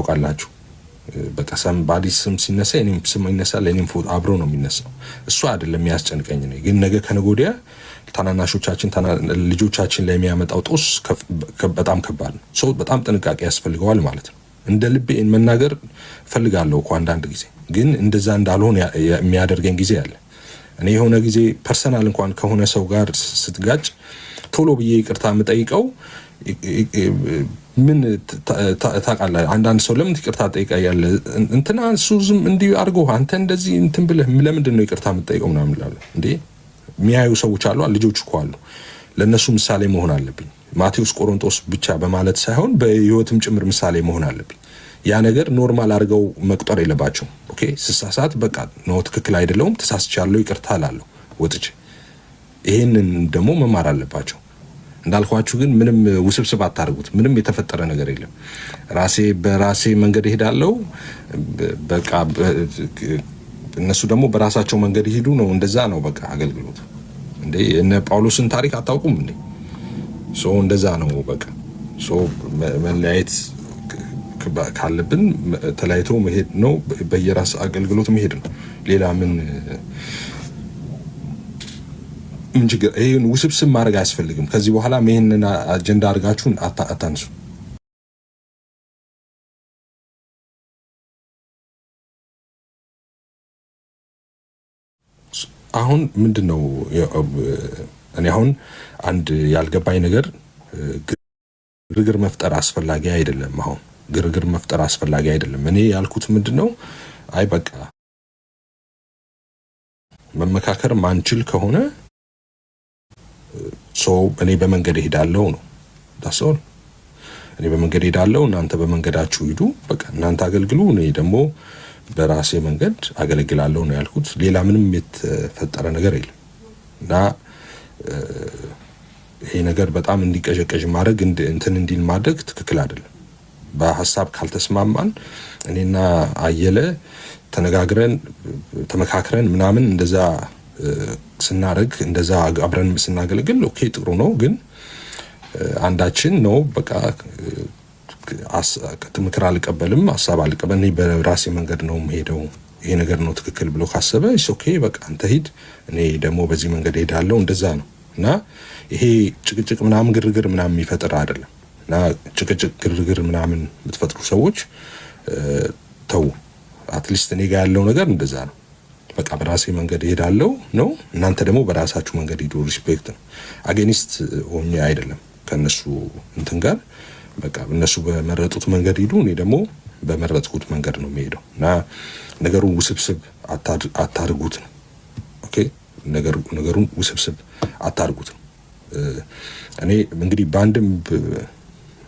ታውቃላችሁ በቃ ሰምባዲ ስም ሲነሳ እኔም ስም ይነሳል እኔም ፎቶ አብሮ ነው የሚነሳው እሱ አይደለም የሚያስጨንቀኝ ነው ግን ነገ ከነጎዲያ ታናናሾቻችን ልጆቻችን ላይ የሚያመጣው ጦስ በጣም ከባድ ነው ሶ በጣም ጥንቃቄ ያስፈልገዋል ማለት ነው እንደ ልቤ መናገር ፈልጋለሁ እኮ አንዳንድ ጊዜ ግን እንደዛ እንዳልሆነ የሚያደርገኝ ጊዜ አለ እኔ የሆነ ጊዜ ፐርሰናል እንኳን ከሆነ ሰው ጋር ስትጋጭ ቶሎ ብዬ ይቅርታ የምጠይቀው ምን ታቃላ አንዳንድ ሰው ለምን ይቅርታ ጠይቃያለ እንትና ሱዝም እንዲህ አርጎ አንተ እንደዚህ እንትን ብለህ ለምንድን ነው ይቅርታ የምጠይቀው ምናምን ይላል እንዴ ሚያዩ ሰዎች አሉ ልጆች እኮ አሉ ለነሱ ምሳሌ መሆን አለብኝ ማቴዎስ ቆሮንቶስ ብቻ በማለት ሳይሆን በህይወትም ጭምር ምሳሌ መሆን አለብኝ ያ ነገር ኖርማል አርገው መቅጠር የለባቸው ኦኬ ስሳሳት በቃ ነው ትክክል አይደለም ተሳስቻለሁ ይቅርታ አላለሁ ወጥቼ ይሄንን ደግሞ መማር አለባቸው እንዳልኳችሁ ግን ምንም ውስብስብ አታርጉት ምንም የተፈጠረ ነገር የለም ራሴ በራሴ መንገድ እሄዳለሁ በቃ እነሱ ደግሞ በራሳቸው መንገድ ይሄዱ ነው እንደዛ ነው በቃ አገልግሎት እንዴ እነ ጳውሎስን ታሪክ አታውቁም እንዴ ሶ እንደዛ ነው በቃ ሶ መለያየት ካለብን ተለያይቶ መሄድ ነው በየራስ አገልግሎት መሄድ ነው ሌላ ምን ችግር ይሄን ውስብስብ ማድረግ አያስፈልግም ከዚህ በኋላ ይሄንን አጀንዳ አድርጋችሁን አታንሱ አሁን ምንድነው እኔ አሁን አንድ ያልገባኝ ነገር ግርግር መፍጠር አስፈላጊ አይደለም አሁን ግርግር መፍጠር አስፈላጊ አይደለም እኔ ያልኩት ምንድነው አይ በቃ መመካከር ማንችል ከሆነ ሶ እኔ በመንገድ እሄዳለሁ ነው ዳሰው እኔ በመንገድ እሄዳለሁ እናንተ በመንገዳችሁ ሂዱ በቃ እናንተ አገልግሉ እኔ ደግሞ በራሴ መንገድ አገለግላለሁ ነው ያልኩት ሌላ ምንም የተፈጠረ ነገር የለም እና ይሄ ነገር በጣም እንዲቀዠቀዥ ማድረግ እንትን እንዲል ማድረግ ትክክል አይደለም በሐሳብ ካልተስማማን እኔና አየለ ተነጋግረን ተመካክረን ምናምን እንደዛ ስናረግ እንደዛ አብረን ስናገለግል ኦኬ ጥሩ ነው ግን አንዳችን ነው በቃ ምክር አልቀበልም ሐሳብ አልቀበልም እኔ በራሴ መንገድ ነው የምሄደው ይሄ ነገር ነው ትክክል ብሎ ካሰበ ኦኬ በቃ አንተ ሂድ እኔ ደግሞ በዚህ መንገድ ሄዳለሁ እንደዛ ነው እና ይሄ ጭቅጭቅ ምናምን ግርግር ምናምን የሚፈጥር አይደለም እና ጭቅጭቅ ግርግር ምናምን የምትፈጥሩ ሰዎች ተው አትሊስት እኔ ጋር ያለው ነገር እንደዛ ነው በቃ በራሴ መንገድ ሄዳለሁ ነው እናንተ ደግሞ በራሳችሁ መንገድ ሂዱ ሪስፔክት ነው አጌኒስት ሆኜ አይደለም ከነሱ እንትን ጋር በቃ እነሱ በመረጡት መንገድ ሂዱ እኔ ደግሞ በመረጥኩት መንገድ ነው የሚሄደው እና ነገሩን ውስብስብ አታርጉት ነው ኦኬ ነገሩን ውስብስብ አታርጉት ነው እኔ እንግዲህ ባንድም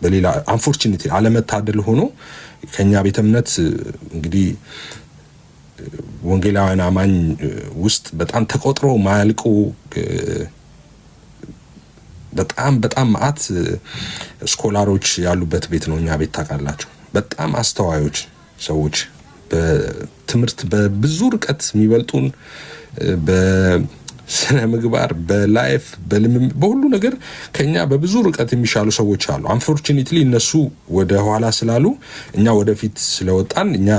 በሌላ አንፎርቹኔትሊ አለመታደል ሆኖ ከኛ ቤተ እምነት እንግዲህ ወንጌላውያን አማኝ ውስጥ በጣም ተቆጥሮ ማያልቁ በጣም ማአት ስኮላሮች ያሉበት ቤት ነው እኛ ቤት ታውቃላችሁ በጣም አስተዋዮች ሰዎች በትምህርት በብዙ ርቀት የሚበልጡን በስነ ምግባር በላይፍ በሁሉ ነገር ከኛ በብዙ ርቀት የሚሻሉ ሰዎች አሉ አንፎርቹኔትሊ እነሱ ወደ ኋላ ስላሉ እኛ ወደፊት ስለወጣን እኛ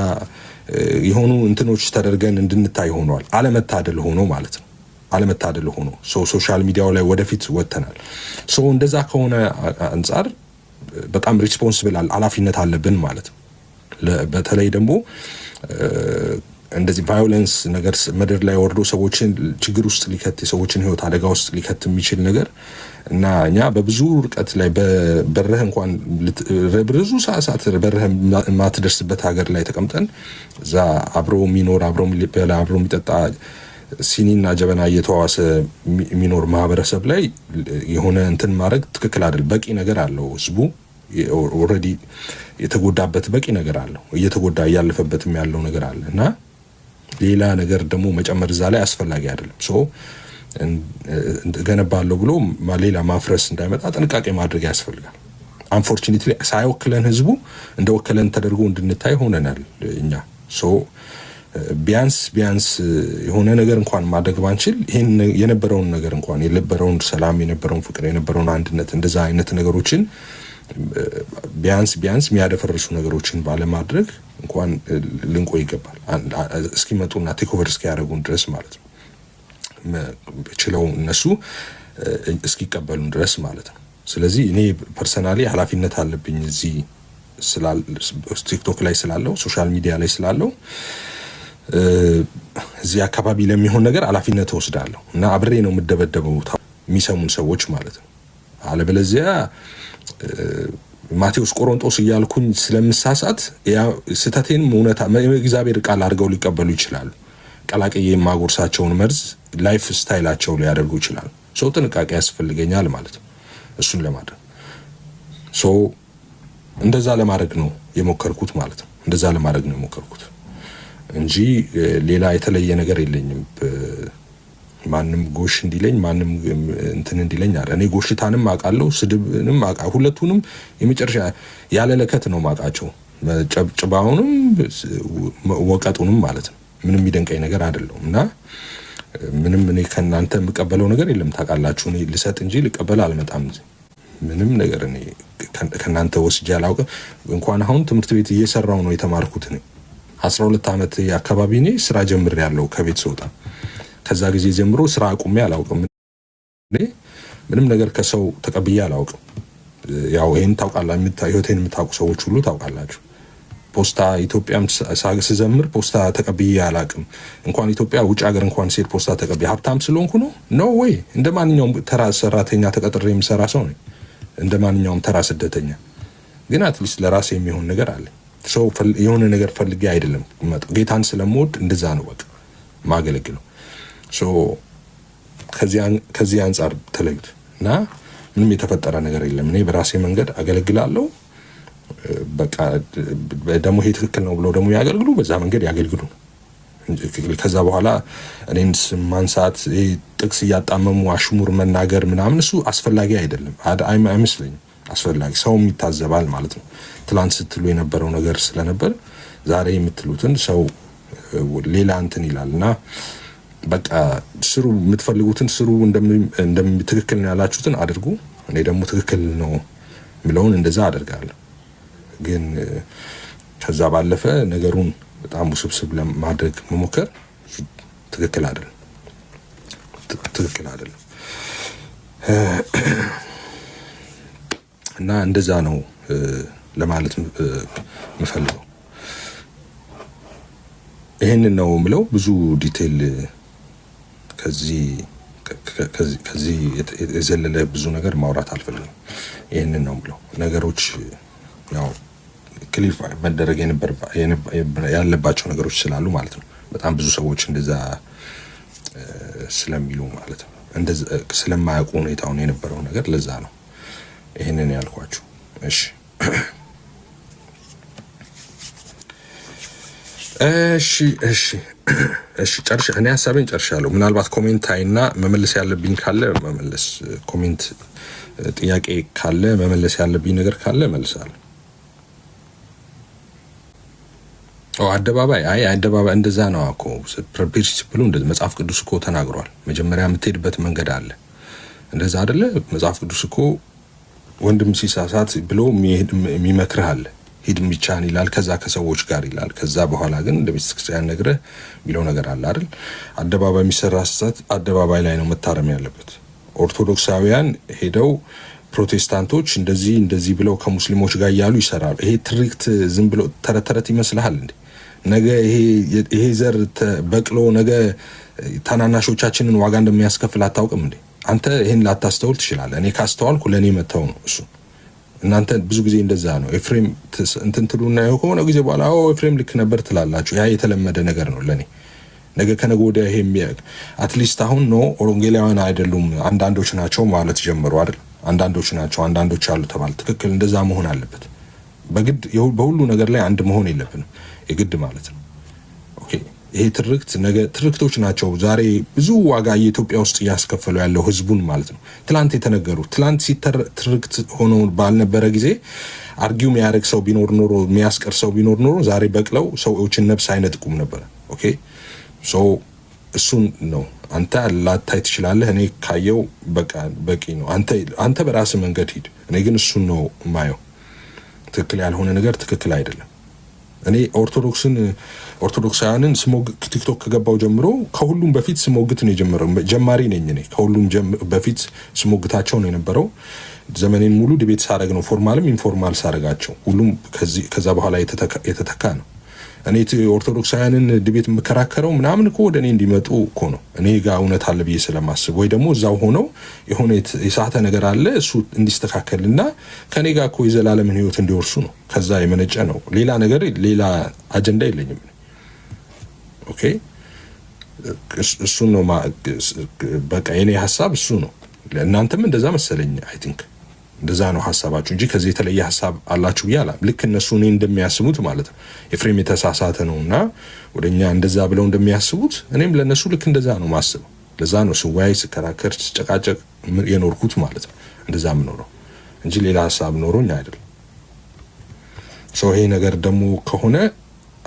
የሆኑ እንትኖች ተደርገን እንድንታይ ሆኗል አለመታደል ሆኖ ማለት ነው አለመታደል ሆኖ ሶሻል ሚዲያው ላይ ወደፊት ወጥተናል እንደዛ ከሆነ አንፃር በጣም ሪስፖንሲብል ኃላፊነት አለብን ማለት ነው በተለይ ደግሞ እንደዚህ ቫዮለንስ ነገር ምድር ላይ ወርዶ ሰዎችን ችግር ውስጥ ሊከት ሰዎችን ህይወት አደጋ ውስጥ ሊከት የሚችል ነገር እና እኛ በብዙ ርቀት ላይ በበረህ እንኳን ብዙ ሰዓት በረህ ማትደርስበት ሀገር ላይ ተቀምጠን እዛ አብሮ የሚኖር አብሮ የሚበላ አብሮ የሚጠጣ ሲኒና ጀበና እየተዋሰ የሚኖር ማህበረሰብ ላይ የሆነ እንትን ማድረግ ትክክል አይደል በቂ ነገር አለው ህዝቡ ኦሬዲ የተጎዳበት በቂ ነገር አለው እየተጎዳ ያለፈበትም ያለው ነገር አለ እና ሌላ ነገር ደግሞ መጨመር እዛ ላይ አስፈላጊ አይደለም ገነባለው ብሎ ሌላ ማፍረስ እንዳይመጣ ጥንቃቄ ማድረግ ያስፈልጋል አንፎርቹኔትሊ ሳይወክለን ህዝቡ እንደወከለን ተደርጎ እንድንታይ ሆነናል እኛ ቢያንስ የሆነ ነገር እንኳን ማድረግ ባንችል ይሄን የነበረውን ነገር እንኳን የነበረውን ሰላም የነበረውን ፍቅር የነበረውን አንድነት እንደዛ አይነት ነገሮችን ቢያንስ የሚያደፈርሱ ነገሮችን ባለማድረግ እንኳን ልንቆይ ይገባል እስኪመጡና ቴክኦቨር እስኪያደርጉን ድረስ ማለት ነው ችለው እነሱ እስኪቀበሉን ድረስ ማለት ነው። ስለዚህ እኔ ፐርሰናሊ ኃላፊነት አለብኝ እዚህ ቲክቶክ ላይ ስላለው ሶሻል ሚዲያ ላይ ስላለው እዚህ አካባቢ ለሚሆን ነገር ኃላፊነት ወስዳለሁ እና አብሬ ነው የምደበደበው የሚሰሙን ሰዎች ማለት ነው። አለበለዚያ ማቴዎስ ቆሮንጦስ እያልኩኝ ስለምሳሳት ስህተቴን እውነታ እግዚአብሔር ቃል አድርገው ሊቀበሉ ይችላሉ። ቀላቅዬ የማጎርሳቸውን መርዝ ላይፍ ስታይላቸው ሊያደርጉ ይችላሉ። ሰው ጥንቃቄ ያስፈልገኛል ማለት ነው እሱን ለማድረግ እንደዛ ለማድረግ ነው የሞከርኩት ማለት ነው። እንደዛ ለማድረግ ነው የሞከርኩት እንጂ ሌላ የተለየ ነገር የለኝም። ማንም ጎሽ እንዲለኝ ማንም እንትን እንዲለኝ አይደል። እኔ ጎሽታንም አውቃለሁ ስድብንም አውቃለሁ። ሁለቱንም የመጨረሻ ያለ ለከት ነው ማውቃቸው። ጨብጨባውንም ወቀጡንም ማለት ነው። ምንም የሚደንቀኝ ነገር አይደለም እና ምንም እኔ ከናንተ የምቀበለው ነገር የለም ታውቃላችሁ። እኔ ልሰጥ እንጂ ልቀበል አልመጣም። ምንም ነገር እኔ ከናንተ ወስጄ አላውቅም። እንኳን አሁን ትምህርት ቤት እየሰራው ነው የተማርኩት። እኔ 12 ዓመት አካባቢ እኔ ስራ ጀምሬያለሁ ከቤት ስወጣ። ከዛ ጊዜ ጀምሮ ስራ አቁሜ አላውቅም። እኔ ምንም ነገር ከሰው ተቀብዬ አላውቅም። ያው ይሄን ታውቃላችሁ፣ ህይወቴን የምታውቁ ሰዎች ሁሉ ታውቃላችሁ። ፖስታ ኢትዮጵያም ስዘምር ፖስታ ተቀብዬ አላውቅም። እንኳን ኢትዮጵያ ውጭ ሀገር እንኳን ሴት ፖስታ ተቀብዬ ሀብታም ስለሆንኩ ነው ወይ እንደ ማንኛውም ተራ ሰራተኛ ተቀጥሬ የምሰራ ሰው ነኝ። እንደ ማንኛውም ተራ ስደተኛ ግን አትሊስት ለራሴ የሚሆን ነገር አለ። ሰው የሆነ ነገር ፈልጌ አይደለም ጌታን ስለምወድ እንደዛ ነው በቃ ማገለግለው። ከዚህ አንጻር ተለዩት እና ምንም የተፈጠረ ነገር የለም። እኔ በራሴ መንገድ አገለግላለሁ። በቃ ደግሞ ይሄ ትክክል ነው ብለው ደግሞ ያገልግሉ፣ በዛ መንገድ ያገልግሉ። ከዛ በኋላ እኔን ማንሳት ጥቅስ እያጣመሙ አሽሙር መናገር ምናምን እሱ አስፈላጊ አይደለም አይመስለኝም። አስፈላጊ ሰውም ይታዘባል ማለት ነው። ትላንት ስትሉ የነበረው ነገር ስለነበር ዛሬ የምትሉትን ሰው ሌላ እንትን ይላልና በቃ ስሩ፣ የምትፈልጉትን ስሩ፣ ትክክል ነው ያላችሁትን አድርጉ። እኔ ደግሞ ትክክል ነው የሚለውን እንደዛ አደርጋለሁ። ግን ከዛ ባለፈ ነገሩን በጣም ውስብስብ ለማድረግ መሞከር ትክክል አይደለም። እና እንደዛ ነው ለማለት የምፈልገው። ይሄንን ነው የምለው። ብዙ ዲቴል ከዚህ የዘለለ ብዙ ነገር ማውራት አልፈልግም። ይሄንን ነው የምለው። ነገሮች ያው ክሊሪፋይ መደረግ ያለባቸው ነገሮች ስላሉ ማለት ነው። በጣም ብዙ ሰዎች እንደዛ ስለሚሉ ማለት ነው፣ እንደዛ ስለማያውቁ ሁኔታውን የነበረው ነገር ለዛ ነው ይሄንን ያልኳችሁ። እሺ ጨርሻ እኔ ሀሳቤን ጨርሻለሁ። ምናልባት ኮሜንት አይና መመለስ ያለብኝ ካለ መመለስ፣ ኮሜንት ጥያቄ ካለ መመለስ ያለብኝ ነገር ካለ መልሳለሁ። አደባባይ እንደዛ ነው እኮ ፕሪንሲፕሉ። እንደዚህ መጽሐፍ ቅዱስ እኮ ተናግሯል። መጀመሪያ የምትሄድበት መንገድ አለ። እንደዛ አይደለ? መጽሐፍ ቅዱስ እኮ ወንድም ሲሳሳት ብሎ የሚመክርህ አለ። ሂድ ብቻህን ይላል፣ ከዛ ከሰዎች ጋር ይላል። ከዛ በኋላ ግን እንደ ቤተክርስቲያን ነግረህ የሚለው ነገር አለ አይደል? አደባባይ የሚሰራ ስህተት አደባባይ ላይ ነው መታረም ያለበት። ኦርቶዶክሳውያን ሄደው ፕሮቴስታንቶች እንደዚህ ብለው ከሙስሊሞች ጋር እያሉ ይሰራሉ። ይሄ ትርክት ዝም ብሎ ተረት ይመስልሃል እንዴ? ነገ ይሄ ዘር በቅሎ ነገ ታናናሾቻችንን ዋጋ እንደሚያስከፍል አታውቅም እንዴ? አንተ ይሄን ላታስተውል ትችላለህ። እኔ ካስተዋልኩ ለኔ መተው ነው እሱ። እናንተ ብዙ ጊዜ እንደዛ ነው። ኤፍሬም እንትን ትሉና የሆነ ጊዜ በኋላ ኤፍሬም ልክ ነበር ትላላችሁ። ያ የተለመደ ነገር ነው ለኔ። ነገ ከነገ ወዲያ ይሄ አትሊስት አሁን ነው ወንጌላውያን አይደሉም አንዳንዶች ናቸው ማለት ጀምሩ አይደል? አንዳንዶች ናቸው አንዳንዶች አሉ ተባለ። ትክክል፣ እንደዛ መሆን አለበት። በግድ በሁሉ ነገር ላይ አንድ መሆን የለብንም የግድ ማለት ነው። ኦኬ፣ ይሄ ትርክቶች ናቸው ዛሬ ብዙ ዋጋ የኢትዮጵያ ውስጥ እያስከፈሉ ያለው ህዝቡን ማለት ነው። ትላንት የተነገሩ ትላንት ትርክት ሆኖ ባልነበረ ጊዜ አርጊው የሚያደርግ ሰው ቢኖር ኖሮ የሚያስቀር ሰው ቢኖር ኖሮ ዛሬ በቅለው ሰዎችን ነፍስ አይነጥቁም ነበር። ኦኬ፣ እሱን ነው አንተ ላታይ ትችላለህ። እኔ ካየው በቃ በቂ ነው። አንተ በራስህ መንገድ ሂድ። እኔ ግን እሱን ነው የማየው። ትክክል ያልሆነ ነገር ትክክል አይደለም። እኔ ኦርቶዶክሳውያንን ቲክቶክ ከገባው ጀምሮ ከሁሉም በፊት ስሞግት ነው የጀመረው። ጀማሪ ነኝ እኔ። ከሁሉም በፊት ስሞግታቸው ነው የነበረው። ዘመኔን ሙሉ ዲቤት ሳረግ ነው፣ ፎርማልም ኢንፎርማል ሳረጋቸው። ሁሉም ከዛ በኋላ የተተካ ነው። እኔ ኦርቶዶክሳውያንን ዲቤት የምከራከረው ምናምን እኮ ወደ እኔ እንዲመጡ እኮ ነው። እኔ ጋር እውነት አለ ብዬ ስለማስብ፣ ወይ ደግሞ እዛው ሆነው የሆነ የሳተ ነገር አለ እሱ እንዲስተካከልና ከኔ ጋር እኮ የዘላለምን ሕይወት እንዲወርሱ ነው። ከዛ የመነጨ ነው። ሌላ ነገር ሌላ አጀንዳ የለኝም። ኦኬ እሱን ነው በቃ የኔ ሀሳብ እሱ ነው። እናንተም እንደዛ መሰለኝ። አይ ቲንክ እንደዛ ነው ሀሳባችሁ እንጂ ከዚህ የተለየ ሀሳብ አላችሁ ብዬ አላም። ልክ እነሱ እኔ እንደሚያስቡት ማለት ነው። ኤፍሬም የተሳሳተ ነውና ወደኛ እንደዛ ብለው እንደሚያስቡት እኔም ለነሱ ልክ እንደዛ ነው ማስበው። ለዛ ነው ስወያይ፣ ስከራከር፣ ስጨቃጨቅ የኖርኩት ማለት ነው። እንደዛ የምኖረው እንጂ ሌላ ሀሳብ ኖሮኝ አይደለም። ይሄ ነገር ደግሞ ከሆነ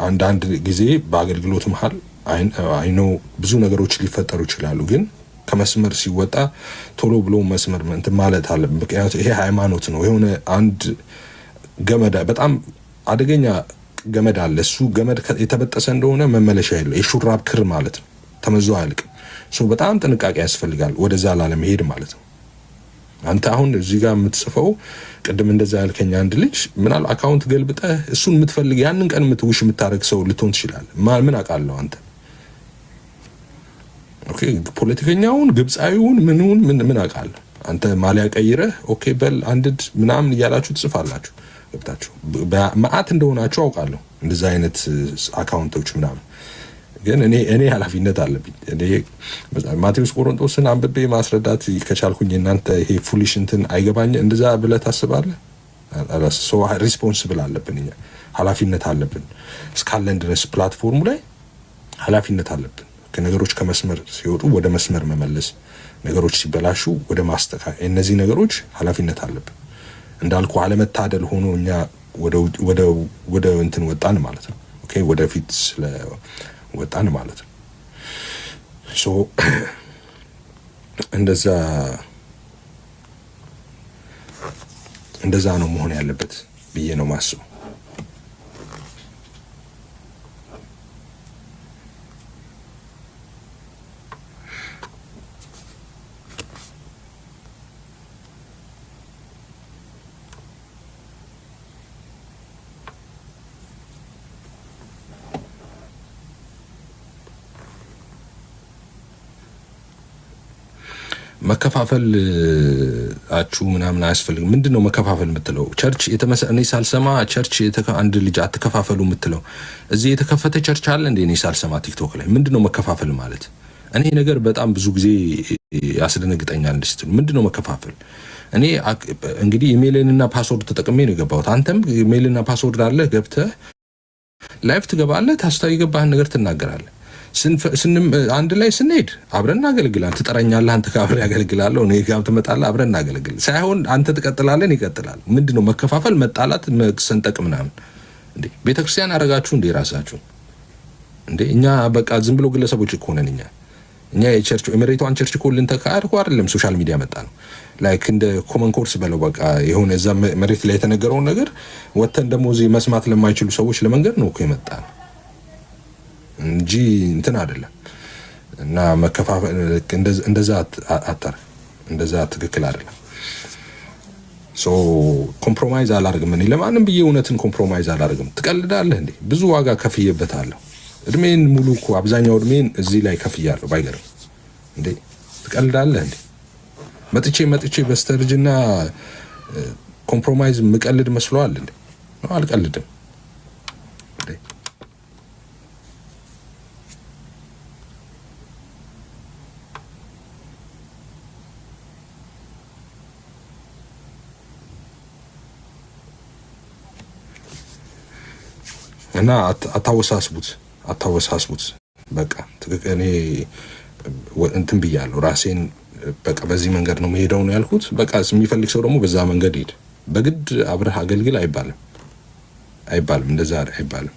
አንዳንድ ጊዜ በአገልግሎት መሀል አይኖ ብዙ ነገሮች ሊፈጠሩ ይችላሉ። ግን ከመስመር ሲወጣ ቶሎ ብሎ መስመር እንትን ማለት አለ። ምክንያቱም ይሄ ሃይማኖት ነው። የሆነ አንድ ገመድ፣ በጣም አደገኛ ገመድ አለ። እሱ ገመድ የተበጠሰ እንደሆነ መመለሻ የለው። የሹራብ ክር ማለት ነው። ተመዞ አያልቅም። በጣም ጥንቃቄ ያስፈልጋል ወደዛ ላለመሄድ ማለት ነው። አንተ አሁን እዚህ ጋር የምትጽፈው ቅድም እንደዛ ያልከኝ አንድ ልጅ ምናል አካውንት ገልብጠህ እሱን የምትፈልግ ያንን ቀን የምትውሽ የምታደርግ ሰው ልትሆን ትችላለህ። ምን አውቃለሁ አንተ ኦኬ፣ ፖለቲከኛውን ግብፃዊውን ምን አውቃለሁ አንተ ማሊያ ቀይረህ ኦኬ በል አንድድ ምናምን እያላችሁ ትጽፋላችሁ። ገብታችሁ በማአት እንደሆናችሁ አውቃለሁ። እንደዛ አይነት አካውንቶች ምናምን ግን እኔ ኃላፊነት አለብኝ። እኔ ማቴዎስ ቆሮንቶስን አንብቤ ማስረዳት ከቻልኩኝ እናንተ ይሄ ፉሊሽ እንትን አይገባኝ እንደዛ ብለህ ታስባለህ? ሪስፖንስብል አለብን፣ እኛ ኃላፊነት አለብን። እስካለን ድረስ ፕላትፎርሙ ላይ ኃላፊነት አለብን። ነገሮች ከመስመር ሲወጡ ወደ መስመር መመለስ፣ ነገሮች ሲበላሹ ወደ ማስተካከል፣ እነዚህ ነገሮች ኃላፊነት አለብን። እንዳልኩ አለመታደል ሆኖ እኛ ወደ እንትን ወጣን ማለት ነው። ኦኬ ወደፊት ወጣን ማለት ነው። እንደዛ ነው መሆን ያለበት ብዬ ነው ማስበው። መከፋፈል ምናምን አያስፈልግም። ምንድነው መከፋፈል የምትለው? ቸርች እኔ ሳልሰማ ቸርች አንድ ልጅ አትከፋፈሉ የምትለው እዚህ የተከፈተ ቸርች አለ እንዴ? እኔ ሳልሰማ ቲክቶክ ላይ ምንድነው መከፋፈል ማለት? እኔ ነገር በጣም ብዙ ጊዜ ያስደነግጠኛል። ስትሉ ምንድነው መከፋፈል? እኔ እንግዲህ ኢሜይልና ፓስወርድ ተጠቅሜ ነው የገባሁት። አንተም ኢሜይልና ፓስወርድ አለ፣ ገብተህ ላይቭ ትገባለህ፣ የገባህን ነገር ትናገራለህ። አንድ ላይ ስንሄድ አብረን እናገለግላለን። ትጠራኛለህ፣ አንተ ካብረ ያገለግላለሁ፣ እኔ ጋር ትመጣለህ፣ አብረን እናገለግል ሳይሆን አንተ ትቀጥላለህ፣ ይቀጥላል። ምንድነው መከፋፈል? መጣላት፣ መሰንጠቅ ምናምን እንዴ? ቤተክርስቲያን አደረጋችሁ እንዴ ራሳችሁ እንዴ? እኛ በቃ ዝም ብሎ ግለሰቦች እኮ ነን እኛ የቸርች የመሬቷን ቸርች እኮ ልንተካርኩ አይደለም። ሶሻል ሚዲያ መጣ ነው ላይክ እንደ ኮመን ኮርስ በለው በቃ የሆነ እዛ መሬት ላይ የተነገረውን ነገር ወተን ደግሞ እዚህ መስማት ለማይችሉ ሰዎች ለመንገድ ነው እኮ የመጣ ነው እንጂ እንትን አይደለም። እና መከፋፈል እንደዛ አታር እንደዛ ትክክል አይደለም። ኮምፕሮማይዝ አላደርግም እኔ ለማንም ብዬ እውነትን ኮምፕሮማይዝ አላደርግም። ትቀልዳለህ እንዴ? ብዙ ዋጋ ከፍዬበታለሁ። እድሜን ሙሉ እኮ አብዛኛው እድሜን እዚህ ላይ ከፍያለሁ። ባይገርም እንዴ ትቀልዳለህ እንዴ? መጥቼ በስተርጅና ኮምፕሮማይዝ ምቀልድ መስሏል እንዴ? ነው አልቀልድም። እና አታወሳስቡት። በቃ ትክክል። እኔ እንትን ብያለሁ ራሴን በቃ በዚህ መንገድ ነው መሄደው ነው ያልኩት። በቃ የሚፈልግ ሰው ደግሞ በዛ መንገድ ሄድ። በግድ አብረህ አገልግል አይባልም። እንደዛ አይባልም።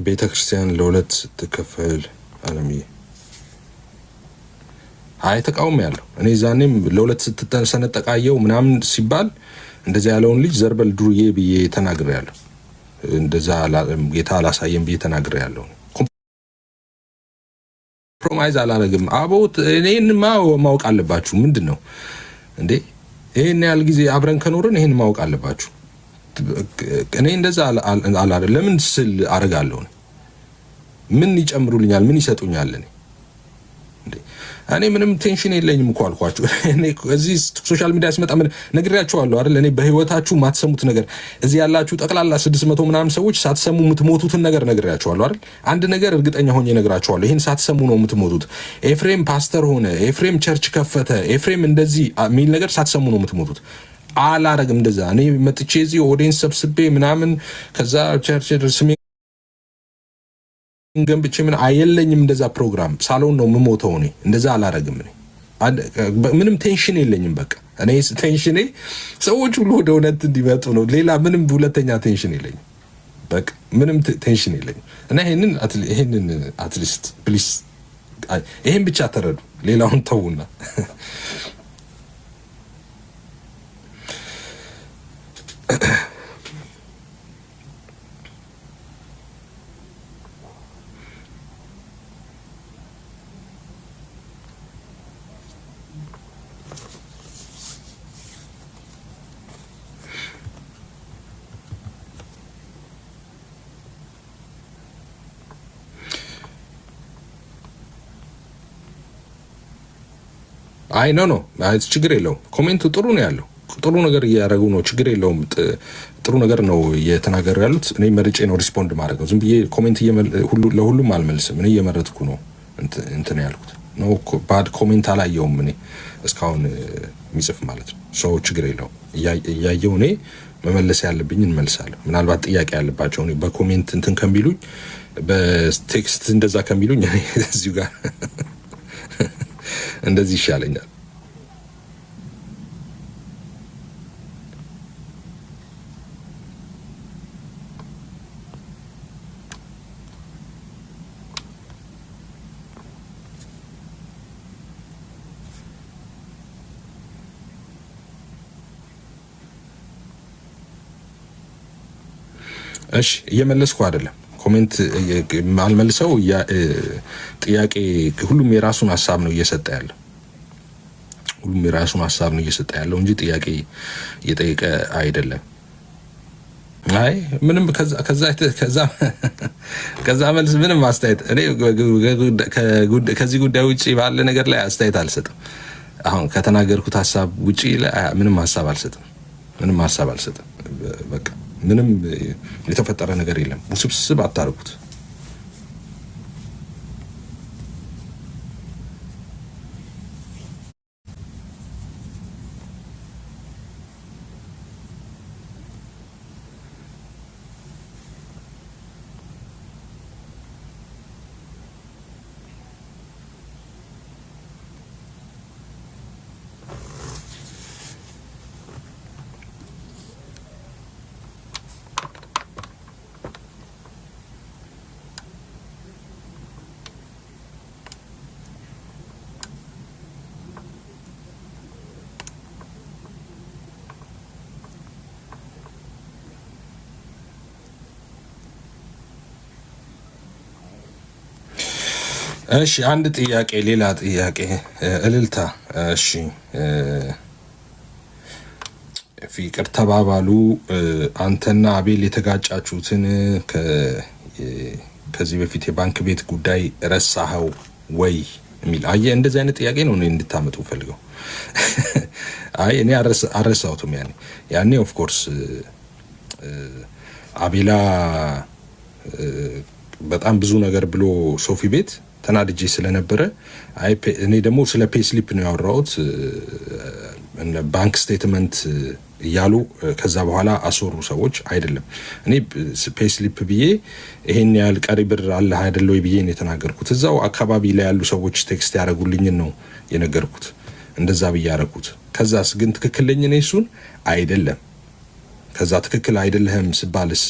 ቤተክርስቲያን ለሁለት ስትከፈል አለምዬ አይ ተቃውሞ ያለው እኔ ዛኔም ለሁለት ስትሰነጠቃየው ምናምን ሲባል እንደዛ ያለውን ልጅ ዘርበል ዱርዬ ብዬ ተናግሬያለሁ። እንደዛ ጌታ አላሳየም ብዬ ተናግሬያለሁ። ኮምፕሮማይዝ አላረግም። አቦት እኔንማ ማወቅ አለባችሁ። ምንድነው እንዴ ይሄን ያህል ጊዜ አብረን ከኖርን ይሄን ማወቅ አለባችሁ። እኔ እንደዛ አላረ ለምን ስል አረጋለሁ? ምን ይጨምሩልኛል? ምን ይሰጡኛል? እኔ ምንም ቴንሽን የለኝም እኮ አልኳችሁ። እኔ እዚህ ሶሻል ሚዲያ ሲመጣ ምን ነግሬያችኋለሁ አይደል? እኔ በህይወታችሁ ማትሰሙት ነገር እዚህ ያላችሁ ጠቅላላ 600 ምናምን ሰዎች ሳትሰሙ የምትሞቱትን ነገር ነግሬያችኋለሁ አይደል? አንድ ነገር እርግጠኛ ሆኜ ነግራችኋለሁ። ይሄን ሳትሰሙ ነው የምትሞቱት። ኤፍሬም ፓስተር ሆነ፣ ኤፍሬም ቸርች ከፈተ፣ ኤፍሬም እንደዚህ የሚል ነገር ሳትሰሙ ነው የምትሞቱት። አላረግም እንደዛ። እኔ መጥቼ እዚህ ኦዲየንስ ሰብስቤ ምናምን ከዛ ቸርች ስሜ ገንብቼ ምን አየለኝም። እንደዛ ፕሮግራም ሳሎን ነው የምሞተው። እኔ እንደዛ አላረግም። እኔ ምንም ቴንሽን የለኝም። በቃ እኔ ቴንሽኔ ሰዎች ሁሉ ወደ እውነት እንዲመጡ ነው። ሌላ ምንም ሁለተኛ ቴንሽን የለኝም። በቃ ምንም ቴንሽን የለኝም። እና ይሄንን አትሊስት ፕሊስ ይሄን ብቻ ተረዱ። ሌላውን ተውና አይ ኖ ችግር የለውም። ኮሜንቱ ጥሩ ነው ያለው፣ ጥሩ ነገር እያደረጉ ነው። ችግር የለውም። ጥሩ ነገር ነው እየተናገሩ ያሉት። እኔ መርጬ ነው ሪስፖንድ ማድረገው። ዝም ብዬ ኮሜንት ለሁሉም አልመልስም። እኔ እየመረጥኩ ነው እንትን ያልኩት ነው። ባድ ኮሜንት አላየውም እኔ እስካሁን የሚጽፍ ማለት ነው። ሰው ችግር የለውም። እያየው እኔ መመለስ ያለብኝ እንመልሳለሁ። ምናልባት ጥያቄ ያለባቸው እኔ በኮሜንት እንትን ከሚሉኝ በቴክስት እንደዛ ከሚሉኝ እኔ እዚሁ ጋር እንደዚህ ይሻለኛል። እሺ እየመለስኩ አይደለም። ኮሜንት አልመልሰው ጥያቄ ሁሉም የራሱን ሀሳብ ነው እየሰጠ ያለው። ሁሉም የራሱን ሀሳብ ነው እየሰጠ ያለው እንጂ ጥያቄ እየጠየቀ አይደለም። አይ ምንም ከዛ መልስ ምንም አስተያየት እኔ ከዚህ ጉዳይ ውጪ ባለ ነገር ላይ አስተያየት አልሰጥም። አሁን ከተናገርኩት ሀሳብ ውጪ ምንም ሀሳብ አልሰጥም። በቃ ምንም የተፈጠረ ነገር የለም። ውስብስብ አታርጉት። እሺ አንድ ጥያቄ፣ ሌላ ጥያቄ እልልታ። እሺ ፍቅር ተባባሉ። አንተና አቤል የተጋጫችሁትን ከዚህ በፊት የባንክ ቤት ጉዳይ ረሳኸው ወይ የሚል አየህ፣ እንደዚህ አይነት ጥያቄ ነው እኔ እንድታመጡ ፈልገው። አይ እኔ አረሳሁትም። ያኔ ኦፍ ኮርስ አቤላ በጣም ብዙ ነገር ብሎ ሶፊ ቤት ተናድጄ ስለነበረ እኔ ደግሞ ስለ ፔይ ስሊፕ ነው ያወራሁት። ባንክ ስቴትመንት እያሉ ከዛ በኋላ አስወሩ ሰዎች አይደለም። እኔ ፔይ ስሊፕ ብዬ ይሄን ያህል ቀሪ ብር አለ አይደል ወይ ብዬ ነው የተናገርኩት። እዛው አካባቢ ላይ ያሉ ሰዎች ቴክስት ያደረጉልኝን ነው የነገርኩት። እንደዛ ብዬ ያደረኩት። ከዛስ ግን ትክክል ነኝ እኔ እሱን አይደለም። ከዛ ትክክል አይደለህም ስባልስ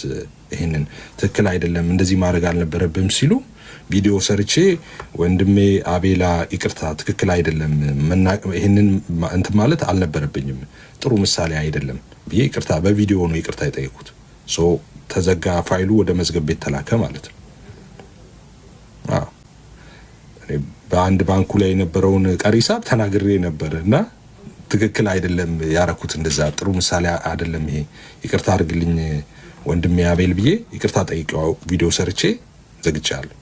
ይሄንን ትክክል አይደለም እንደዚህ ማድረግ አልነበረብህም ሲሉ ቪዲዮ ሰርቼ ወንድሜ አቤላ ይቅርታ ትክክል አይደለም ይሄንን እንትን ማለት አልነበረብኝም ጥሩ ምሳሌ አይደለም ብዬ ይቅርታ በቪዲዮ ነው ይቅርታ የጠየቁት። ሶ ተዘጋ ፋይሉ ወደ መዝገብ ቤት ተላከ ማለት ነው። በአንድ ባንኩ ላይ የነበረውን ቀሪ ሂሳብ ተናግሬ ነበር እና ትክክል አይደለም ያረኩት እንደዛ ጥሩ ምሳሌ አይደለም ይሄ ይቅርታ አድርግልኝ ወንድሜ አቤል ብዬ ይቅርታ ጠይቀው ቪዲዮ ሰርቼ ዘግቻለሁ።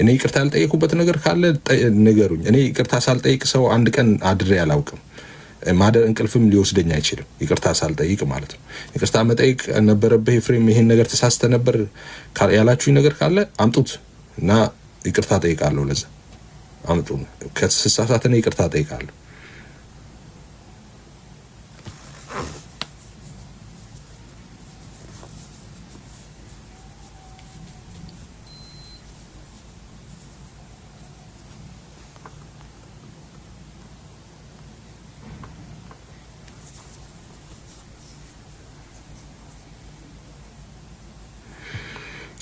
እኔ ይቅርታ ያልጠየቁበት ነገር ካለ ንገሩኝ። እኔ ይቅርታ ሳልጠይቅ ሰው አንድ ቀን አድሬ አላውቅም። ማደር እንቅልፍም ሊወስደኝ አይችልም ይቅርታ ሳልጠይቅ ማለት ነው። ይቅርታ መጠየቅ ነበረብህ ኤፍሬም ይሄን ነገር ተሳስተ ነበር ያላችሁኝ ነገር ካለ አምጡት እና ይቅርታ ጠይቃለሁ። ለዛ አምጡ ከተሳሳተነ ይቅርታ ጠይቃለሁ።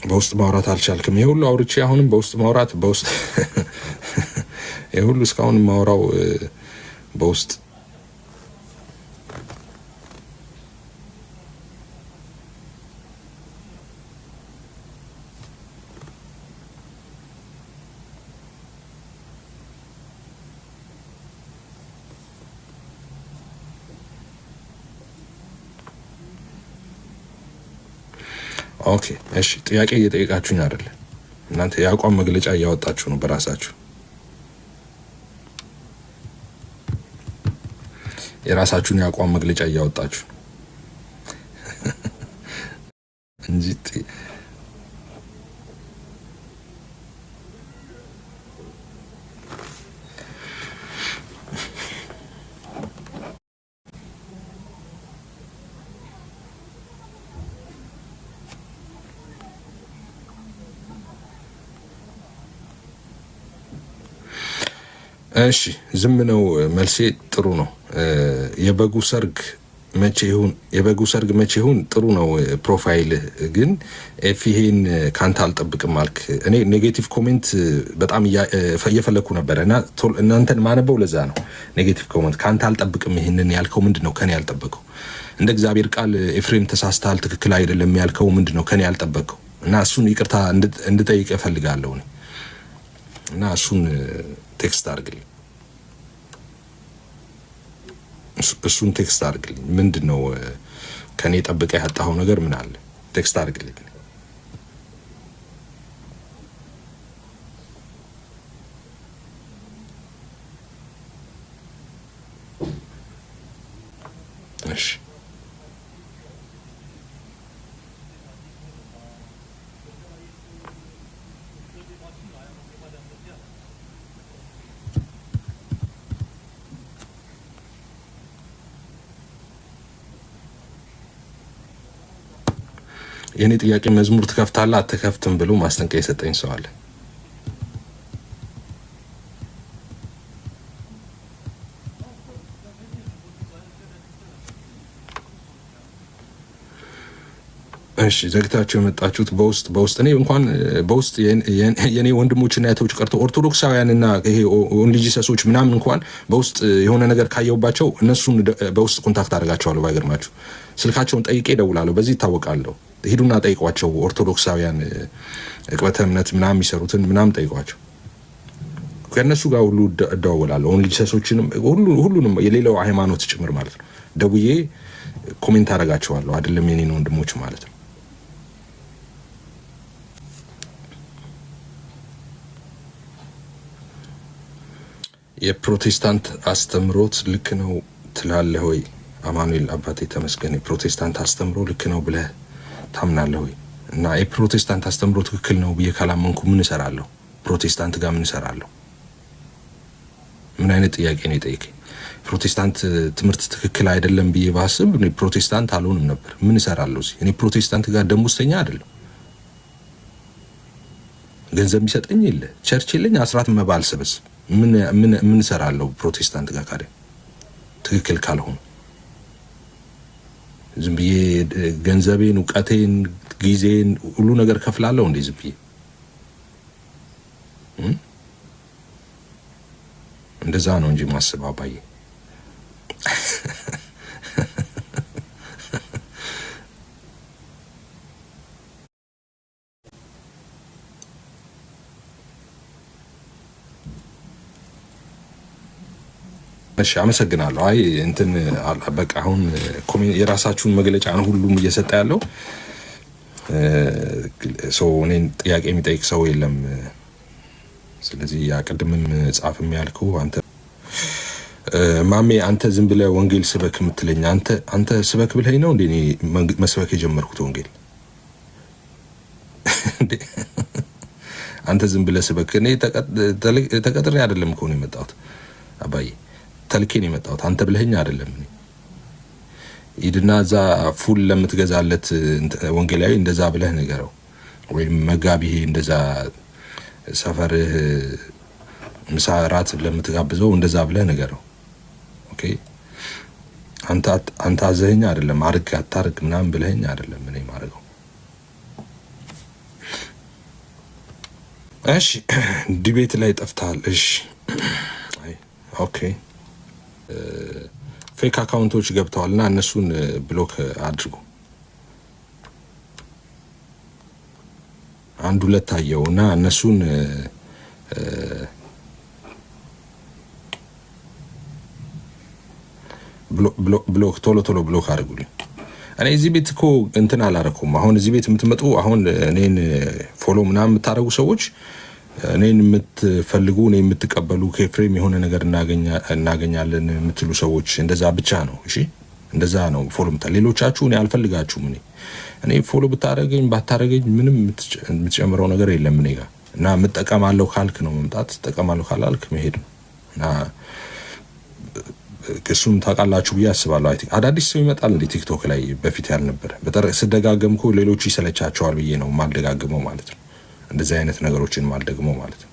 በውስጥ ማውራት አልቻልክም። ይሄ ሁሉ አውርቼ አሁንም በውስጥ ማውራት በውስጥ ይሄ ሁሉ እስካሁን ማውራው በውስጥ ኦኬ እሺ፣ ጥያቄ እየጠየቃችሁኝ አይደለ? እናንተ የአቋም መግለጫ እያወጣችሁ ነው በራሳችሁ የራሳችሁን የአቋም መግለጫ እያወጣችሁ እንጂ እሺ ዝም ነው መልሴ። ጥሩ ነው። የበጉ ሰርግ መቼ ይሁን ጥሩ ነው ፕሮፋይል ግን ኤፍሄን ካንተ አልጠብቅም አልክ። እኔ ኔጌቲቭ ኮሜንት በጣም እየፈለኩ ነበር እና እናንተን ማነበው ለዛ ነው። ኔጌቲቭ ኮሜንት ካንተ አልጠብቅም ይሄንን ያልከው ምንድነው ከኔ ያልጠበቀው? እንደ እግዚአብሔር ቃል ኤፍሬም ተሳስተሃል ትክክል አይደለም ያልከው ምንድነው ከኔ ያልጠበቀው? እና እሱን ይቅርታ እንድጠይቅ እፈልጋለሁ እና እሱን ቴክስት አድርግልኝ። እሱን ቴክስት አድርግልኝ። ምንድነው ከኔ ጠብቀ ያጣው ነገር ምን አለ? ቴክስት አድርግልኝ። እሺ የኔ ጥያቄ መዝሙር ትከፍታለህ አትከፍትም ብሎ ማስጠንቀቂያ የሰጠኝ ሰው አለ። እሺ ዘግታችሁ የመጣችሁት በውስጥ እኔ እንኳን በውስጥ የኔ ወንድሞችና እህቶች ቀርቶ ኦርቶዶክሳውያንና ይሄ ኦንሊ ጂሰሶች ምናምን እንኳን በውስጥ የሆነ ነገር ካየውባቸው እነሱን በውስጥ ኮንታክት አድርጋቸዋለሁ። ባይገርማችሁ ስልካቸውን ጠይቄ እደውላለሁ። በዚህ ይታወቃለሁ። ሂዱና ጠይቋቸው። ኦርቶዶክሳውያን እቅበተ እምነት ምናምን የሚሰሩትን ምናምን ጠይቋቸው። ከእነሱ ጋር ሁሉ እደዋወላለሁ። ኦንሊ ጂሰሶችንም ሁሉንም የሌላው ሃይማኖት ጭምር ማለት ነው። ደውዬ ኮሜንት አደርጋቸዋለሁ። አይደለም የኔን ወንድሞች ማለት ነው። የፕሮቴስታንት አስተምሮት ልክ ነው ትላለህ ወይ? አማኑኤል አባቴ ተመስገን። የፕሮቴስታንት አስተምሮ ልክ ነው ብለህ ታምናለህ ወይ? እና የፕሮቴስታንት አስተምሮ ትክክል ነው ብዬ ካላመንኩ ምን እሰራለሁ? ፕሮቴስታንት ጋር ምን እሰራለሁ? ምን አይነት ጥያቄ ነው የጠየቀኝ? ፕሮቴስታንት ትምህርት ትክክል አይደለም ብዬ ባስብ እኔ ፕሮቴስታንት አልሆንም ነበር። ምን እሰራለሁ እዚህ? እኔ ፕሮቴስታንት ጋር ደሞዝተኛ አይደለም። ገንዘብ የሚሰጠኝ የለ፣ ቸርች የለኝ፣ አስራት መባ አልሰበስብ። ምን እሰራለሁ ፕሮቴስታንት ጋር ካለ ትክክል ካልሆነ? ዝም ብዬ ገንዘቤን፣ እውቀቴን፣ ጊዜን ሁሉ ነገር ከፍላለሁ እንዴ ዝም ብዬ? እንደዛ ነው እንጂ ማስበው አባዬ። እሺ አመሰግናለሁ። አይ እንትን በቃ አሁን የራሳችሁን መግለጫ ነው ሁሉም እየሰጠ ያለው። ሰው እኔን ጥያቄ የሚጠይቅ ሰው የለም። ስለዚህ ያ ቅድምም ጻፍም ያልከው አንተ ማሜ አንተ ዝም ብለህ ወንጌል ስበክ የምትለኝ አንተ ስበክ ብለኸኝ ነው እንዴ እኔ መስበክ የጀመርኩት ወንጌል? አንተ ዝም ብለህ ስበክ። እኔ ተቀጥሬ አይደለም እኮ ነው የመጣሁት አባዬ፣ ተልኬ ነው የመጣሁት። አንተ ብለኸኝ አይደለም። እኔ ሂድና እዛ ፉል ለምትገዛለት ወንጌላዊ እንደዛ ብለህ ንገረው፣ ወይም መጋቢ እንደዛ ሰፈርህ ምሳ ራት ለምትጋብዘው እንደዛ ብለህ ንገረው። ኦኬ አንተ አዘኸኝ አይደለም፣ አርግ አታርግ ምናምን ብለኸኝ አይደለም እኔ ማድረገው። እሺ ዲቤት ላይ ጠፍተሃል። እሺ አይ ኦኬ ፌክ አካውንቶች ገብተዋልና እነሱን ብሎክ አድርጉ። አንድ ሁለት አየውና እነሱን ብሎክ ቶሎ ብሎክ አድርጉልኝ። እኔ እዚህ ቤት እኮ እንትን አላረኩም። አሁን እዚህ ቤት የምትመጡ አሁን እኔን ፎሎ ምናምን የምታደርጉ ሰዎች እኔን የምትፈልጉ እኔ የምትቀበሉ ከኤፍሬም የሆነ ነገር እናገኛለን የምትሉ ሰዎች እንደዛ ብቻ ነው። እሺ እንደዛ ነው ፎሎ ሌሎቻችሁ እኔ አልፈልጋችሁም። እኔ ፎሎ ብታረገኝ ባታረገኝ ምንም የምትጨምረው ነገር የለም እኔ ጋር እና የምጠቀማለሁ ካልክ ነው መምጣት፣ ትጠቀማለሁ ካላልክ መሄድ ነው። እና እሱም ታውቃላችሁ ብዬ አስባለሁ። አይ ቲንክ አዳዲስ ሰው ይመጣል እንዴ ቲክቶክ ላይ በፊት ያልነበረ ስደጋገምኩ ሌሎቹ ይሰለቻቸዋል ብዬ ነው ማልደጋግመው ማለት ነው። እንደዚህ አይነት ነገሮችን ማልደግመው ማለት ነው።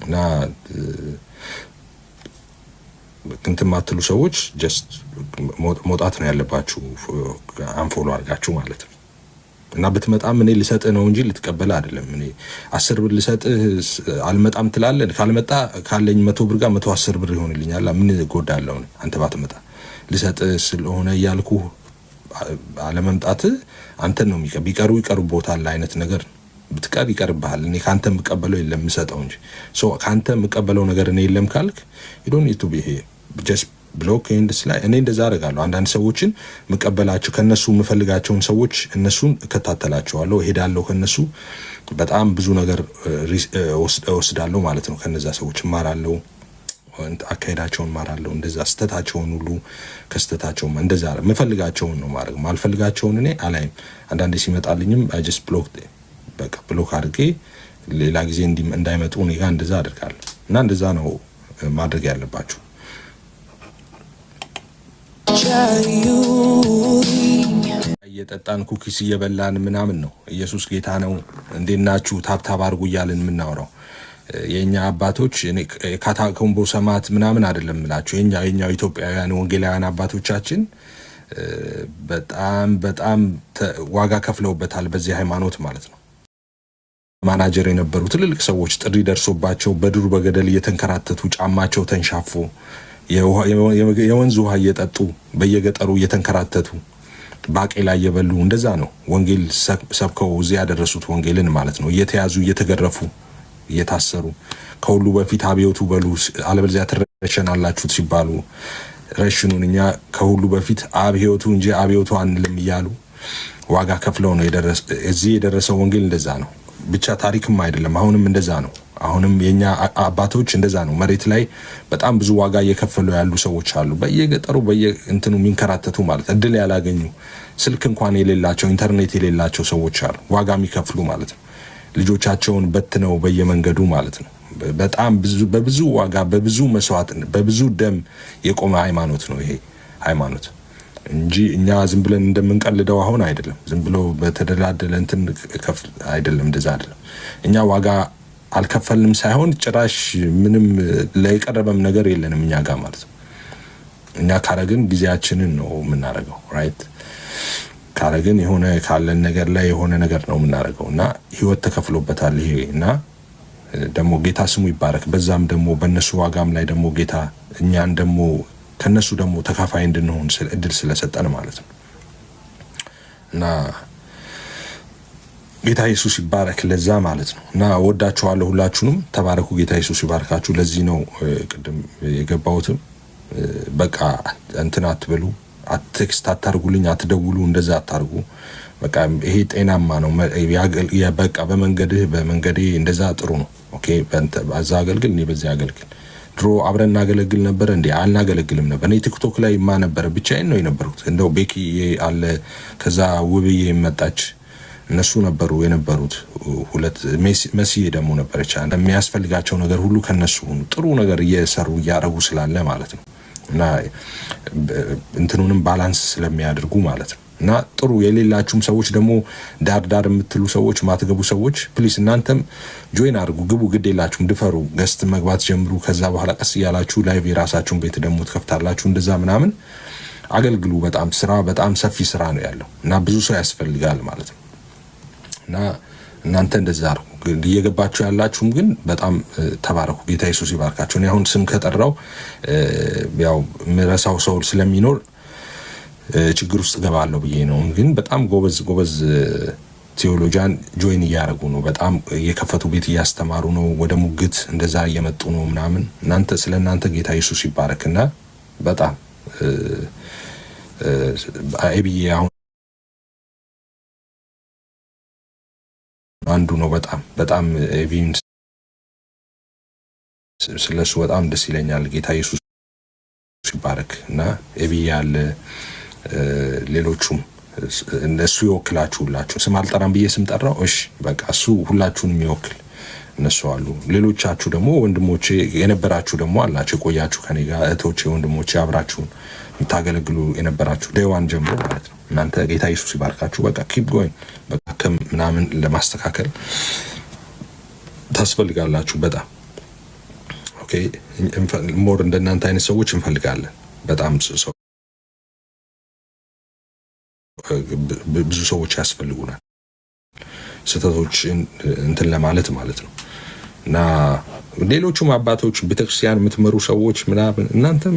እና እንትን ማትሉ ሰዎች ጀስት መውጣት ነው ያለባችሁ፣ አንፎሎ አድርጋችሁ ማለት ነው። እና ብትመጣም እኔ ልሰጥህ ነው እንጂ ልትቀበል አይደለም። እኔ 10 ብር ልሰጥህ አልመጣም ትላለህ። ካልመጣ ካለኝ 100 ብር ጋር 110 ብር ይሆንልኛል። ምን እጎዳለሁ? አንተ ባትመጣ ልሰጥህ ስለሆነ እያልኩ አለመምጣት አንተን ነው ይቀሩ ቦታ አለ አይነት ነገር ብትቀር ይቀርብሃል። እኔ ካንተ የምቀበለው የለም የምሰጠው እንጂ ካንተ የምቀበለው ነገር እኔ የለም ካልክ you don't need to be here just block and slide። እኔ እንደዛ አደርጋለሁ። አንዳንድ ሰዎችን የምቀበላቸው ከነሱ የምፈልጋቸውን ሰዎች እነሱን እከታተላቸዋለሁ፣ እሄዳለሁ ከነሱ በጣም ብዙ ነገር ወስዳለሁ ማለት ነው። ከነዛ ሰዎች እማራለሁ፣ አካሄዳቸውን እማራለሁ። እንደዛ ስተታቸውን ሁሉ ከስተታቸው እንደዛ የምፈልጋቸውን ነው ማድረግ። ማልፈልጋቸውን እኔ አላይም። አንዳንዴ ሲመጣልኝም I just block በቃ ብሎክ አድርጌ ሌላ ጊዜ እንዳይመጡ እኔ ጋር እንደዛ አድርጋለሁ። እና እንደዛ ነው ማድረግ ያለባችሁ። እየጠጣን ኩኪስ እየበላን ምናምን ነው ኢየሱስ ጌታ ነው እንዴት ናችሁ ታብታብ አድርጉ እያልን የምናወራው። የኛ አባቶች ካታኮምቦ ሰማት ምናምን አይደለም እላችሁ። የኛው ኢትዮጵያውያን ወንጌላውያን አባቶቻችን በጣም ዋጋ ከፍለውበታል በዚህ ሃይማኖት ማለት ነው። ማናጀር የነበሩ ትልልቅ ሰዎች ጥሪ ደርሶባቸው በዱር በገደል እየተንከራተቱ ጫማቸው ተንሻፎ የወንዝ ውሃ እየጠጡ በየገጠሩ እየተንከራተቱ ባቄላ እየበሉ እንደዛ ነው ወንጌል ሰብከው እዚህ ያደረሱት ወንጌልን ማለት ነው። እየተያዙ እየተገረፉ እየታሰሩ ከሁሉ በፊት አብዮቱ በሉ አለበለዚያ ትረሸናላችሁ ሲባሉ ረሽኑን እኛ ከሁሉ በፊት አብዮቱ እንጂ አብዮቱ አንልም እያሉ ዋጋ ከፍለው ነው እዚህ የደረሰው ወንጌል። እንደዛ ነው ብቻ ታሪክም አይደለም፣ አሁንም እንደዛ ነው። አሁንም የኛ አባቶች እንደዛ ነው። መሬት ላይ በጣም ብዙ ዋጋ እየከፈሉ ያሉ ሰዎች አሉ። በየገጠሩ በየእንትኑ የሚንከራተቱ ማለት እድል ያላገኙ ስልክ እንኳን የሌላቸው ኢንተርኔት የሌላቸው ሰዎች አሉ፣ ዋጋ የሚከፍሉ ማለት ነው። ልጆቻቸውን በትነው በየመንገዱ ማለት ነው። በጣም በብዙ ዋጋ በብዙ መስዋዕት በብዙ ደም የቆመ ሃይማኖት ነው ይሄ ሃይማኖት እንጂ እኛ ዝም ብለን እንደምንቀልደው አሁን አይደለም። ዝም ብሎ በተደላደለ እንትን አይደለም፣ እንደዛ አይደለም። እኛ ዋጋ አልከፈልንም ሳይሆን ጭራሽ ምንም ለቀረበም ነገር የለንም እኛ ጋር ማለት ነው። እኛ ካረግን ጊዜያችንን ነው የምናረገው፣ ራይት ካረግን የሆነ ካለን ነገር ላይ የሆነ ነገር ነው የምናረገው እና ህይወት ተከፍሎበታል ይሄ እና ደግሞ ጌታ ስሙ ይባረክ። በዛም ደግሞ በእነሱ ዋጋም ላይ ደግሞ ጌታ እኛን ደግሞ ከነሱ ደግሞ ተካፋይ እንድንሆን እድል ስለሰጠን ማለት ነው እና ጌታ ኢየሱስ ይባረክ ለዛ ማለት ነው እና ወዳችኋለሁ ሁላችሁንም። ተባረኩ። ጌታ ኢየሱስ ይባርካችሁ። ለዚህ ነው ቅድም የገባሁትም በቃ እንትን አትበሉ፣ ቴክስት አታርጉልኝ፣ አትደውሉ፣ እንደዛ አታርጉ። በቃ ይሄ ጤናማ ነው። በቃ በመንገዴ እንደዛ ጥሩ ነው። ኦኬ በዛ አገልግል፣ እኔ በዚህ አገልግል። ድሮ አብረን እናገለግል ነበር እንዴ? አልናገለግልም ነበር። እኔ ቲክቶክ ላይ ማ ነበረ ብቻዬን ነው የነበርኩት። እንደው ቤኪ አለ፣ ከዛ ውብዬ መጣች፣ እነሱ ነበሩ የነበሩት ሁለት። መሲዬ ደግሞ ነበረች። የሚያስፈልጋቸው ነገር ሁሉ ከነሱ ጥሩ ነገር እየሰሩ እያረጉ ስላለ ማለት ነው እና እንትኑንም ባላንስ ስለሚያደርጉ ማለት ነው እና ጥሩ የሌላችሁም ሰዎች ደግሞ ዳር የምትሉ ሰዎች ማትገቡ ሰዎች ፕሊስ እናንተም ጆይን አድርጉ፣ ግቡ፣ ግድ የላችሁም፣ ድፈሩ፣ ገስት መግባት ጀምሩ። ከዛ በኋላ ቀስ እያላችሁ ላይቭ የራሳችሁን ቤት ደግሞ ትከፍታላችሁ። እንደዛ ምናምን አገልግሉ። በጣም ሰፊ ስራ ነው ያለው እና ብዙ ሰው ያስፈልጋል ማለት ነው እና እናንተ እንደዛ አድርጉ። እየገባችሁ ያላችሁም ግን በጣም ተባረኩ። ጌታ ኢየሱስ ይባርካችሁ። እኔ አሁን ስም ከጠራው ያው ምረሳው ሰው ስለሚኖር ችግር ውስጥ ገባለሁ ብዬ ነው። ግን በጣም ጎበዝ ቴዎሎጂያን ጆይን እያደረጉ ነው። በጣም የከፈቱ ቤት እያስተማሩ ነው። ወደ ሙግት እንደዛ እየመጡ ነው ምናምን። ስለ እናንተ ጌታ ኢየሱስ ይባረክና በጣም አይብዬ አሁን አንዱ ነው። በጣም ኤቢን ስለሱ በጣም ደስ ይለኛል። ጌታ ኢየሱስ ይባረክ እና ኤቢ ያለ ሌሎቹም እነሱ ይወክላችሁላችሁ። ስም አልጠራም ብዬ ስም ጠራው። እሺ በቃ እሱ ሁላችሁንም ይወክል። እነሱ አሉ። ሌሎቻችሁ ደግሞ ወንድሞቼ የነበራችሁ ደግሞ አላችሁ፣ የቆያችሁ ከኔ ጋር እህቶቼ፣ ወንድሞቼ አብራችሁን የምታገለግሉ የነበራችሁ ዴዋን ጀምሮ ማለት ነው። እናንተ ጌታ ኢየሱስ ይባርካችሁ። በቃ ኪፕ ጎይንግ። በቃ ምናምን ለማስተካከል ታስፈልጋላችሁ በጣም ኦኬ። ሞር እንደናንተ አይነት ሰዎች እንፈልጋለን በጣም ሰው ብዙ ሰዎች ያስፈልጉናል፣ ስህተቶችን እንትን ለማለት ማለት ነው እና ሌሎቹም አባቶች ቤተክርስቲያን የምትመሩ ሰዎች ምናምን እናንተም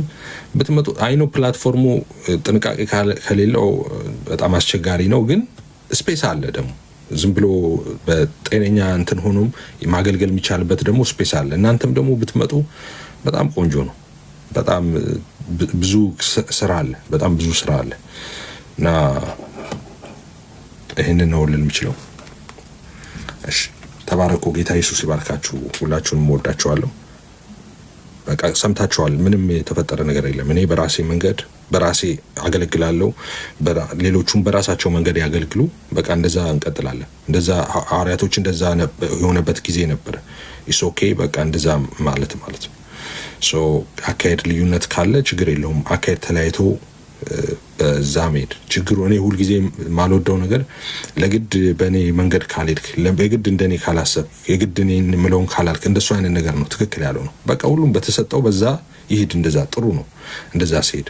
ብትመጡ አይኖ ፕላትፎርሙ ጥንቃቄ ከሌለው በጣም አስቸጋሪ ነው። ግን ስፔስ አለ ደግሞ ዝም ብሎ በጤነኛ እንትን ሆኖም ማገልገል የሚቻልበት ደግሞ ስፔስ አለ። እናንተም ደግሞ ብትመጡ በጣም ቆንጆ ነው። በጣም ብዙ ስራ አለ፣ በጣም ብዙ ስራ አለ እና ይሄንን ነው ልል የምችለው። እሺ ተባረኩ። ጌታ ኢየሱስ ይባርካችሁ። ሁላችሁንም ወዳችኋለሁ። በቃ ሰምታችኋል። ምንም የተፈጠረ ነገር የለም። እኔ በራሴ መንገድ በራሴ አገለግላለሁ፣ ሌሎቹም በራሳቸው መንገድ ያገልግሉ። በቃ እንደዛ እንቀጥላለን። እንደዛ ሐዋርያቶች እንደዛ የሆነበት ጊዜ ነበረ። ኢስ ኦኬ በቃ እንደዛ ማለት ነው። ሶ አካሄድ ልዩነት ካለ ችግር የለውም። አካሄድ ተለያይቶ በዛ መሄድ ችግሩ። እኔ ሁልጊዜ ማልወደው ነገር ለግድ በእኔ መንገድ ካልሄድክ፣ የግድ እንደኔ ካላሰብ፣ የግድ እኔ የምለውን ካላልክ፣ እንደሱ አይነት ነገር ነው ትክክል ያለው ነው። በቃ ሁሉም በተሰጠው በዛ ይሄድ። እንደዛ ጥሩ ነው። እንደዛ ሲሄድ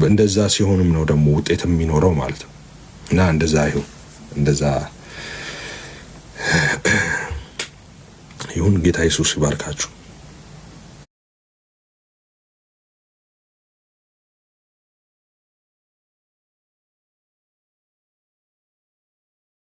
እንደዛ ሲሆንም ነው ደግሞ ውጤትም የሚኖረው ማለት ነው እና እንደዛ ይሁን። እንደዛ ይሁን። ጌታ ኢየሱስ ይባርካችሁ።